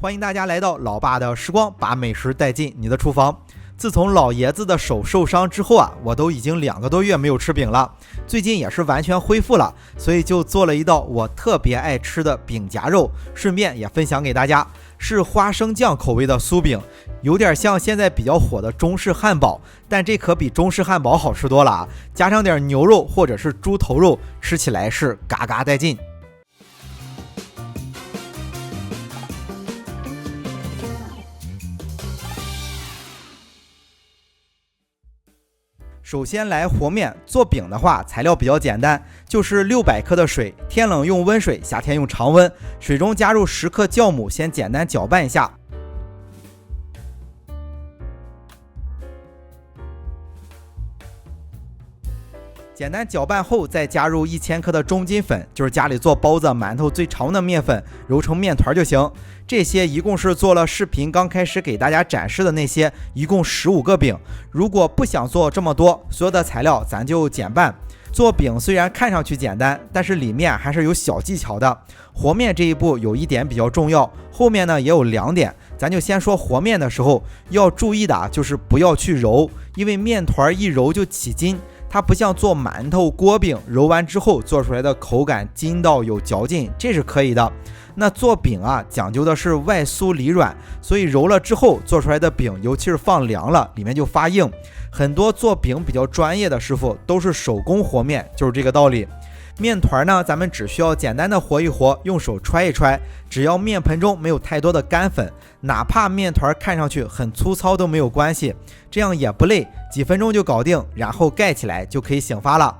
欢迎大家来到老爸的时光，把美食带进你的厨房。自从老爷子的手受伤之后啊，我都已经2个多月没有吃饼了，最近也是完全恢复了，所以就做了一道我特别爱吃的饼夹肉，顺便也分享给大家，是花生酱口味的酥饼，有点像现在比较火的中式汉堡，但这可比中式汉堡好吃多了啊！加上点牛肉或者是猪头肉，吃起来是嘎嘎带劲。首先来和面，做饼的话材料比较简单，就是600克的水，天冷用温水，夏天用常温，水中加入10克酵母，先简单搅拌一下。简单搅拌后，再加入1000克的中筋粉，就是家里做包子、馒头最常用的面粉，揉成面团就行。这些一共是做了视频刚开始给大家展示的那些，一共15个饼。如果不想做这么多，所有的材料咱就减半。做饼虽然看上去简单，但是里面还是有小技巧的。和面这一步有一点比较重要，后面呢也有2点。咱就先说和面的时候要注意的就是不要去揉，因为面团一揉就起筋。它不像做馒头、锅饼，揉完之后做出来的口感筋道有嚼劲，这是可以的。那做饼啊，讲究的是外酥里软，所以揉了之后做出来的饼，尤其是放凉了，里面就发硬。很多做饼比较专业的师傅都是手工和面，就是这个道理。面团呢，咱们只需要简单的和一和，用手揣一揣，只要面盆中没有太多的干粉，哪怕面团看上去很粗糙都没有关系，这样也不累，几分钟就搞定，然后盖起来就可以醒发了。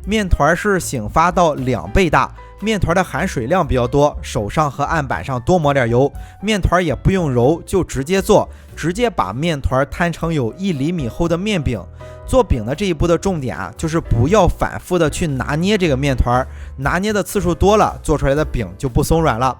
面团是醒发到2倍大，面团的含水量比较多，手上和案板上多抹点油，面团也不用揉，就直接做，直接把面团摊成有1厘米厚的面饼。做饼的这一步的重点啊，就是不要反复的去拿捏这个面团，拿捏的次数多了，做出来的饼就不松软了。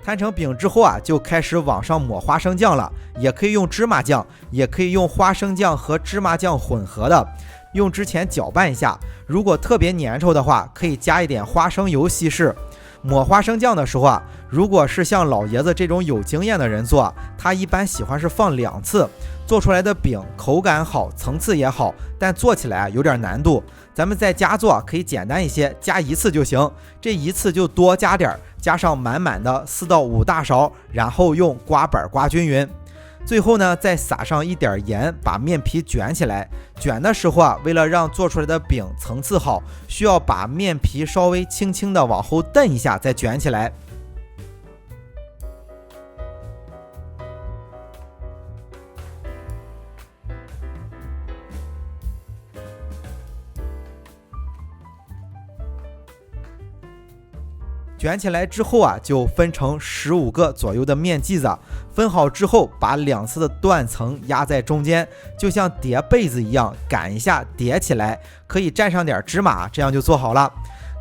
摊成饼之后啊，就开始往上抹花生酱了，也可以用芝麻酱，也可以用花生酱和芝麻酱混合的。用之前搅拌一下，如果特别粘稠的话，可以加一点花生油稀释。抹花生酱的时候啊，如果是像老爷子这种有经验的人做，他一般喜欢是放2次，做出来的饼口感好，层次也好，但做起来有点难度。咱们在家做可以简单一些，加1次就行，这1次就多加点，加上满满的4到5大勺，然后用刮板刮均匀。最后呢，再撒上一点盐，把面皮卷起来。卷的时候啊，为了让做出来的饼层次好，需要把面皮稍微轻轻的往后蹬一下，再卷起来。卷起来之后啊，就分成15个左右的面剂子，分好之后，把2次的断层压在中间，就像叠被子一样，擀一下叠起来，可以蘸上点芝麻，这样就做好了。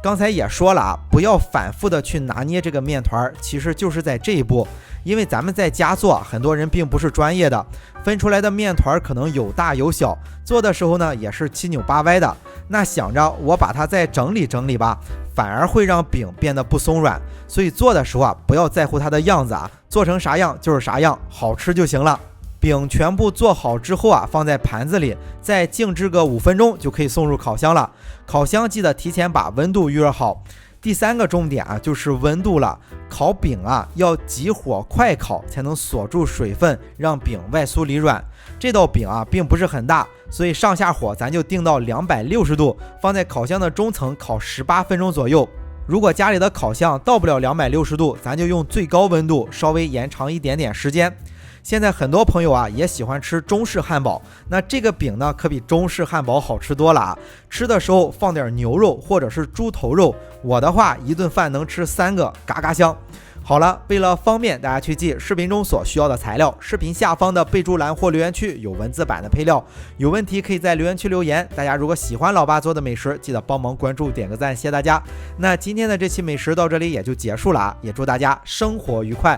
刚才也说了啊，不要反复的去拿捏这个面团，其实就是在这一步，因为咱们在家做，很多人并不是专业的，分出来的面团可能有大有小，做的时候呢也是7扭8歪的，那想着我把它再整理整理吧，反而会让饼变得不松软，所以做的时候啊，不要在乎它的样子啊，做成啥样就是啥样，好吃就行了。饼全部做好之后啊，放在盘子里，再静置个5分钟就可以送入烤箱了。烤箱记得提前把温度预热好。第3个重点啊，就是温度了。烤饼啊，要急火快烤才能锁住水分，让饼外酥里软。这道饼啊，并不是很大，所以上下火咱就定到260度，放在烤箱的中层烤18分钟左右。如果家里的烤箱到不了260度，咱就用最高温度稍微延长一点点时间。现在很多朋友啊也喜欢吃中式汉堡，那这个饼呢可比中式汉堡好吃多了啊！吃的时候放点牛肉或者是猪头肉，我的话一顿饭能吃3个，嘎嘎香。好了，为了方便大家去记视频中所需要的材料，视频下方的备注栏或留言区有文字版的配料，有问题可以在留言区留言。大家如果喜欢老爸做的美食，记得帮忙关注点个赞，谢谢大家。那今天的这期美食到这里也就结束了啊，也祝大家生活愉快。